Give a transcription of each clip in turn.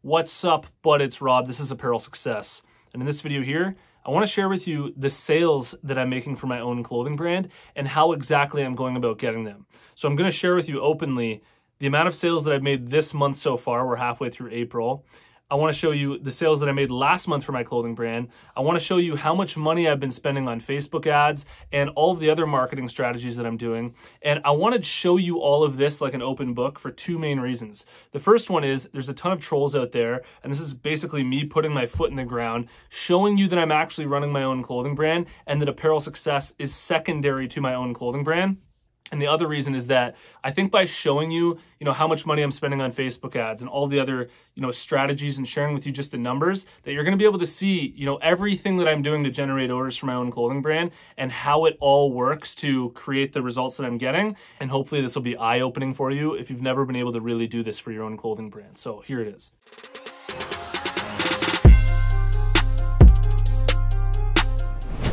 What's up, bud? It's Rob. This is Apparel Success. And in this video here, I want to share with you the sales that I'm making for my own clothing brand and how exactly I'm going about getting them. So I'm going to share with you openly the amount of sales that I've made this month so far. We're halfway through April. I want to show you the sales that I made last month for my clothing brand. I want to show you how much money I've been spending on Facebook ads and all of the other marketing strategies that I'm doing. And I want to show you all of this like an open book for two main reasons. The first one is there's a ton of trolls out there, and this is basically me putting my foot in the ground, showing you that I'm actually running my own clothing brand and that Apparel Success is secondary to my own clothing brand. And the other reason is that I think by showing you, how much money I'm spending on Facebook ads and all the other, strategies and sharing with you just the numbers, that you're going to be able to see, everything that I'm doing to generate orders for my own clothing brand and how it all works to create the results that I'm getting. And hopefully this will be eye-opening for you if you've never been able to really do this for your own clothing brand. So here it is.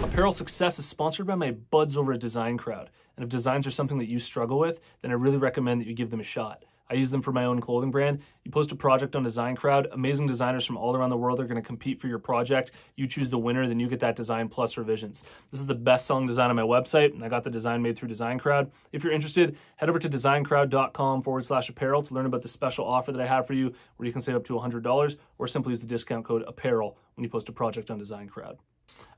Apparel Success is sponsored by my buds over at Design Crowd. And if designs are something that you struggle with, then I really recommend that you give them a shot. I use them for my own clothing brand. You post a project on Design Crowd, amazing designers from all around the world are going to compete for your project. You choose the winner, then you get that design plus revisions. This is the best-selling design on my website, and I got the design made through Design Crowd. If you're interested, head over to designcrowd.com/apparel to learn about the special offer that I have for you, where you can save up to $100, or simply use the discount code APPAREL when you post a project on Design Crowd.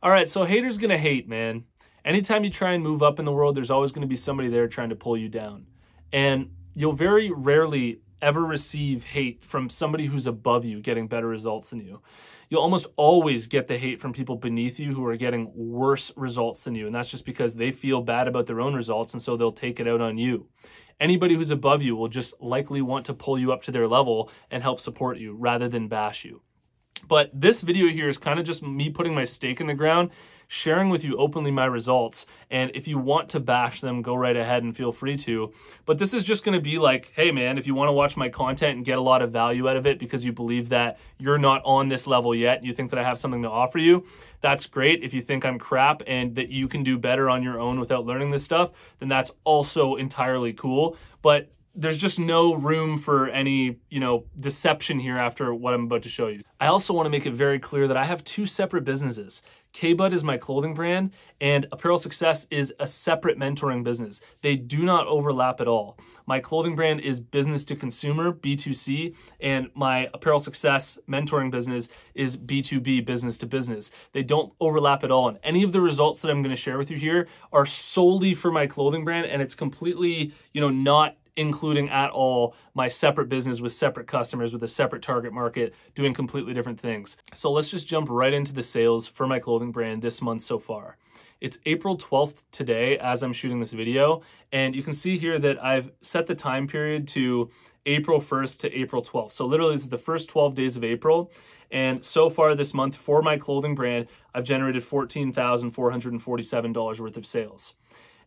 All right, so haters gonna hate, man. Anytime you try and move up in the world, there's always gonna be somebody there trying to pull you down. And you'll very rarely ever receive hate from somebody who's above you getting better results than you. You'll almost always get the hate from people beneath you who are getting worse results than you. And that's just because they feel bad about their own results, and so they'll take it out on you. Anybody who's above you will just likely want to pull you up to their level and help support you rather than bash you. But this video here is kind of just me putting my stake in the ground, sharing with you openly my results. And if you want to bash them, go right ahead and feel free to. But this is just going to be like, hey man, if you want to watch my content and get a lot of value out of it because you believe that you're not on this level yet, and you think that I have something to offer you, that's great. If you think I'm crap and that you can do better on your own without learning this stuff, then that's also entirely cool. But there's just no room for any, deception here after what I'm about to show you. I also want to make it very clear that I have two separate businesses. K-Bud is my clothing brand, and Apparel Success is a separate mentoring business. They do not overlap at all. My clothing brand is business to consumer, B2C, and my Apparel Success mentoring business is B2B, business to business. They don't overlap at all, and any of the results that I'm going to share with you here are solely for my clothing brand, and it's completely, not including at all my separate business with separate customers with a separate target market doing completely different things. So let's just jump right into the sales for my clothing brand this month so far. It's April 12th today as I'm shooting this video, and you can see here that I've set the time period to April 1st to April 12th. So literally this is the first 12 days of April. And so far this month for my clothing brand, I've generated $14,447 worth of sales.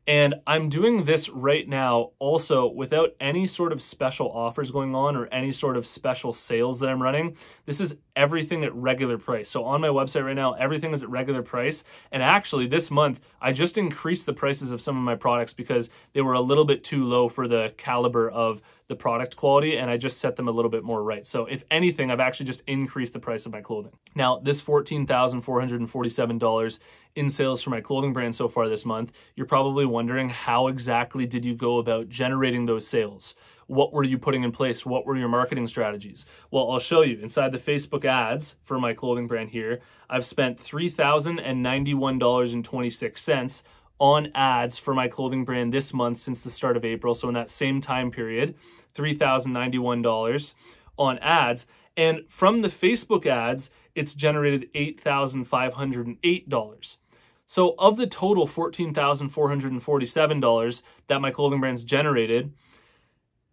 And I'm doing this right now also without any sort of special offers going on or any sort of special sales that I'm running. This is everything at regular price. So on my website right now, everything is at regular price. And actually this month, I just increased the prices of some of my products because they were a little bit too low for the caliber of the product quality, and I just set them a little bit more right. So if anything, I've actually just increased the price of my clothing. Now, this $14,447 in sales for my clothing brand so far this month, you're probably wondering how exactly did you go about generating those sales? What were you putting in place? What were your marketing strategies? Well, I'll show you. Inside the Facebook ads for my clothing brand here, I've spent $3,091.26 on ads for my clothing brand this month since the start of April. So in that same time period, $3,091 on ads. And from the Facebook ads, it's generated $8,508. So of the total $14,447 that my clothing brand's generated,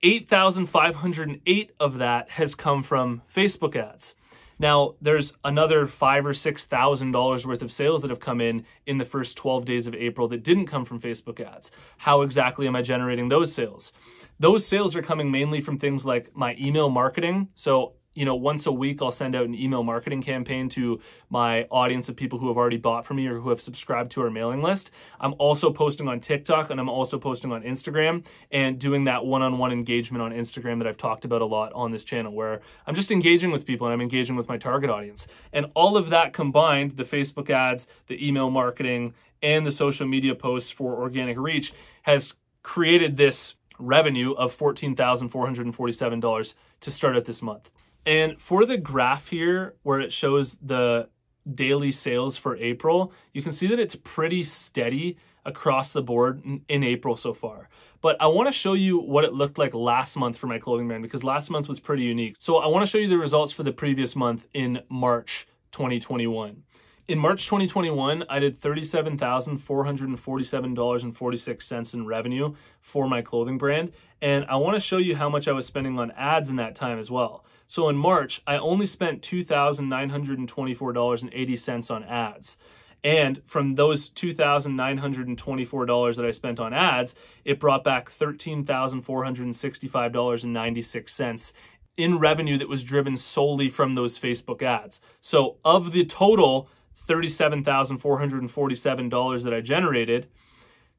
$8,508 of that has come from Facebook ads. Now, there's another $5,000 or $6,000 worth of sales that have come in the first 12 days of April that didn't come from Facebook ads. How exactly am I generating those sales? Those sales are coming mainly from things like my email marketing. So once a week, I'll send out an email marketing campaign to my audience of people who have already bought from me or who have subscribed to our mailing list. I'm also posting on TikTok, and I'm also posting on Instagram and doing that one-on-one engagement on Instagram that I've talked about a lot on this channel, where I'm just engaging with people and I'm engaging with my target audience. And all of that combined, the Facebook ads, the email marketing, and the social media posts for organic reach, has created this revenue of $14,447 to start out this month. And for the graph here, where it shows the daily sales for April, you can see that it's pretty steady across the board in April so far. But I want to show you what it looked like last month for my clothing brand, because last month was pretty unique. So I want to show you the results for the previous month in March 2021. In March 2021, I did $37,447.46 in revenue for my clothing brand. And I want to show you how much I was spending on ads in that time as well. So in March, I only spent $2,924.80 on ads. And from those $2,924 that I spent on ads, it brought back $13,465.96 in revenue that was driven solely from those Facebook ads. So of the total $37,447 that I generated,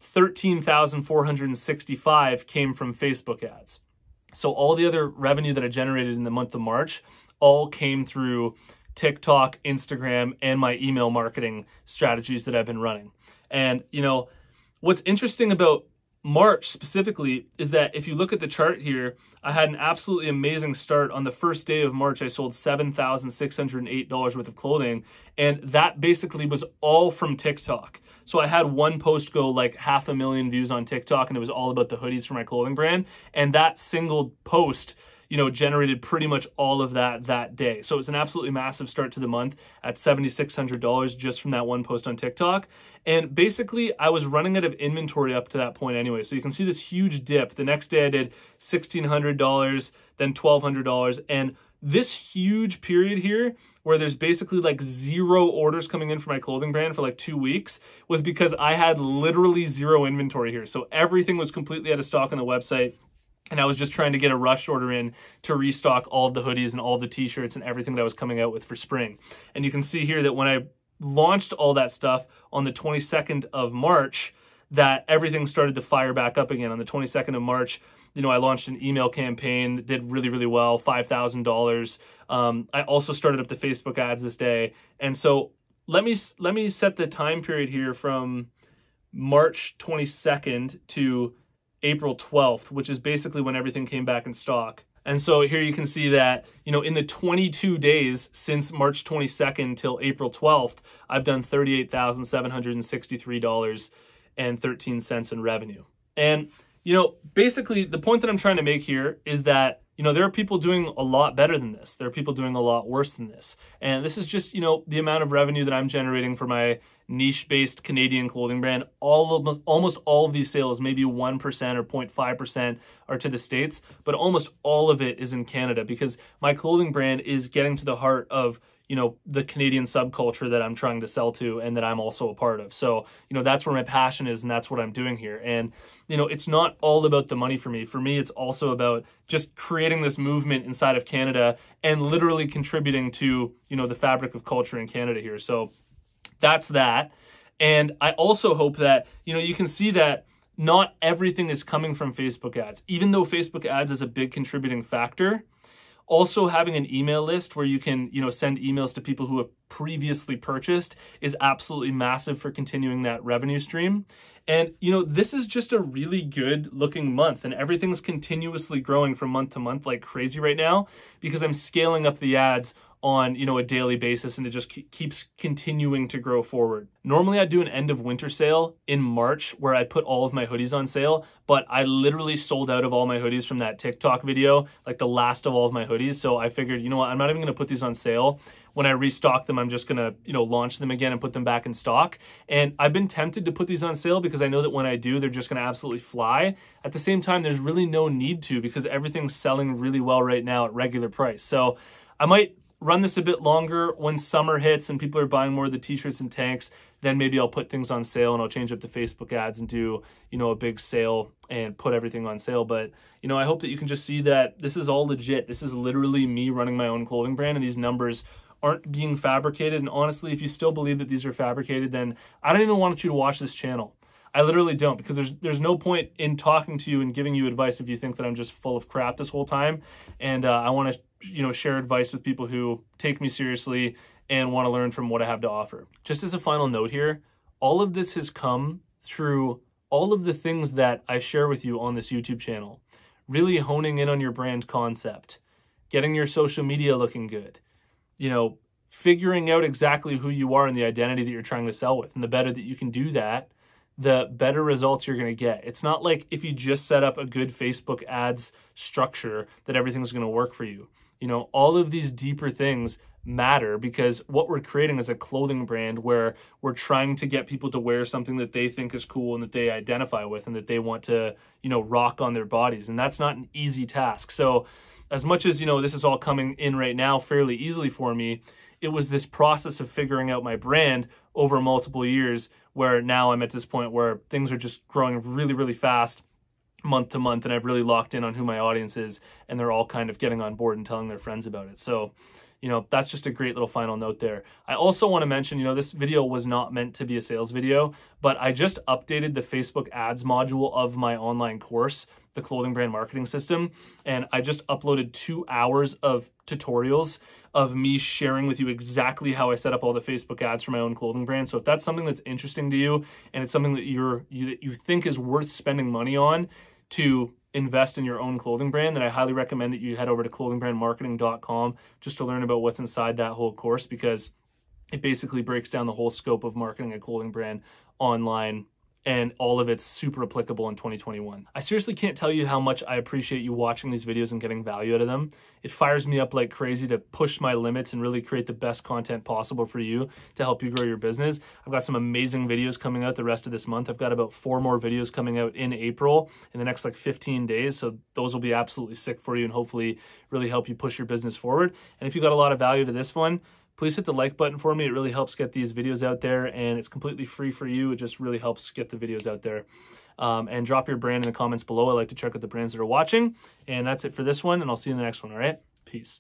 $13,465 came from Facebook ads. So all the other revenue that I generated in the month of March all came through TikTok, Instagram, and my email marketing strategies that I've been running. And what's interesting about March specifically is that if you look at the chart here, I had an absolutely amazing start. On the first day of March, I sold $7,608 worth of clothing, and that basically was all from TikTok. So I had one post go like 500,000 views on TikTok, and it was all about the hoodies for my clothing brand. And that single post, generated pretty much all of that day. So it was an absolutely massive start to the month at $7,600 just from that one post on TikTok. And basically, I was running out of inventory up to that point anyway. So you can see this huge dip. The next day I did $1,600, then $1,200. And this huge period here, where there's basically like 0 orders coming in for my clothing brand for like 2 weeks, was because I had literally 0 inventory here. So everything was completely out of stock on the website. And I was just trying to get a rush order in to restock all of the hoodies and all the t-shirts and everything that I was coming out with for spring. And you can see here that when I launched all that stuff on the 22nd of March, that everything started to fire back up again. On the 22nd of March, I launched an email campaign that did really, really well, $5,000. I also started up the Facebook ads this day. And so let me set the time period here from March 22nd to April 12th, which is basically when everything came back in stock. And so here you can see that, in the 22 days since March 22nd till April 12th, I've done $38,763.13 in revenue. And, basically the point that I'm trying to make here is that, there are people doing a lot better than this. There are people doing a lot worse than this. And this is just, the amount of revenue that I'm generating for my niche-based Canadian clothing brand. Almost all of these sales, maybe 1% or 0.5% are to the States, but almost all of it is in Canada, because my clothing brand is getting to the heart of the Canadian subculture that I'm trying to sell to and that I'm also a part of. So, that's where my passion is, and that's what I'm doing here. And, it's not all about the money for me. For me, it's also about just creating this movement inside of Canada and literally contributing to, the fabric of culture in Canada here. So that's that. And I also hope that, you can see that not everything is coming from Facebook ads. Even though Facebook ads is a big contributing factor, also having an email list where you can, send emails to people who have previously purchased is absolutely massive for continuing that revenue stream. And, this is just a really good looking month, and everything's continuously growing from month to month like crazy right now, because I'm scaling up the ads on, a daily basis, and it just keeps continuing to grow forward. Normally I do an end of winter sale in March where I put all of my hoodies on sale, but I literally sold out of all my hoodies from that TikTok video, like the last of all of my hoodies. So I figured, what, I'm not even gonna put these on sale. When I restock them, I'm just gonna, launch them again and put them back in stock. And I've been tempted to put these on sale because I know that when I do, they're just gonna absolutely fly. At the same time, there's really no need to, because everything's selling really well right now at regular price. So I might run this a bit longer. When summer hits and people are buying more of the t-shirts and tanks, then maybe I'll put things on sale and I'll change up the Facebook ads and do, you know, a big sale and put everything on sale. But, you know, I hope that you can just see that this is all legit. This is literally me running my own clothing brand, and these numbers aren't being fabricated. And honestly, if you still believe that these are fabricated, then I don't even want you to watch this channel. I literally don't, because there's no point in talking to you and giving you advice if you think that I'm just full of crap this whole time. And I want to, you know, share advice with people who take me seriously and want to learn from what I have to offer. Just as a final note here, all of this has come through all of the things that I share with you on this YouTube channel. Really honing in on your brand concept, getting your social media looking good, you know, figuring out exactly who you are and the identity that you're trying to sell with. And the better that you can do that, the better results you're going to get. It's not like if you just set up a good Facebook ads structure that everything's going to work for you. You know, all of these deeper things matter, because what we're creating is a clothing brand where we're trying to get people to wear something that they think is cool and that they identify with and that they want to, you know, rock on their bodies. And that's not an easy task. So as much as, you know, this is all coming in right now fairly easily for me, it was this process of figuring out my brand over multiple years, where now I'm at this point where things are just growing really, really fast month to month, and I've really locked in on who my audience is, and they're all kind of getting on board and telling their friends about it. So, you know, that's just a great little final note there. I also want to mention, you know, this video was not meant to be a sales video, but I just updated the Facebook ads module of my online course, the Clothing Brand Marketing System, and I just uploaded 2 hours of tutorials of me sharing with you exactly how I set up all the Facebook ads for my own clothing brand. So if that's something that's interesting to you and it's something that you think is worth spending money on to invest in your own clothing brand, then I highly recommend that you head over to clothingbrandmarketing.com just to learn about what's inside that whole course, because it basically breaks down the whole scope of marketing a clothing brand online, and all of it's super applicable in 2021. I seriously can't tell you how much I appreciate you watching these videos and getting value out of them. It fires me up like crazy to push my limits and really create the best content possible for you to help you grow your business. I've got some amazing videos coming out the rest of this month. I've got about 4 more videos coming out in April in the next like 15 days. So those will be absolutely sick for you and hopefully really help you push your business forward. And if you got a lot of value to this one, please hit the like button for me. It really helps get these videos out there, and it's completely free for you. It just really helps get the videos out there. And drop your brand in the comments below. I like to check out the brands that are watching. And that's it for this one, and I'll see you in the next one, all right? Peace.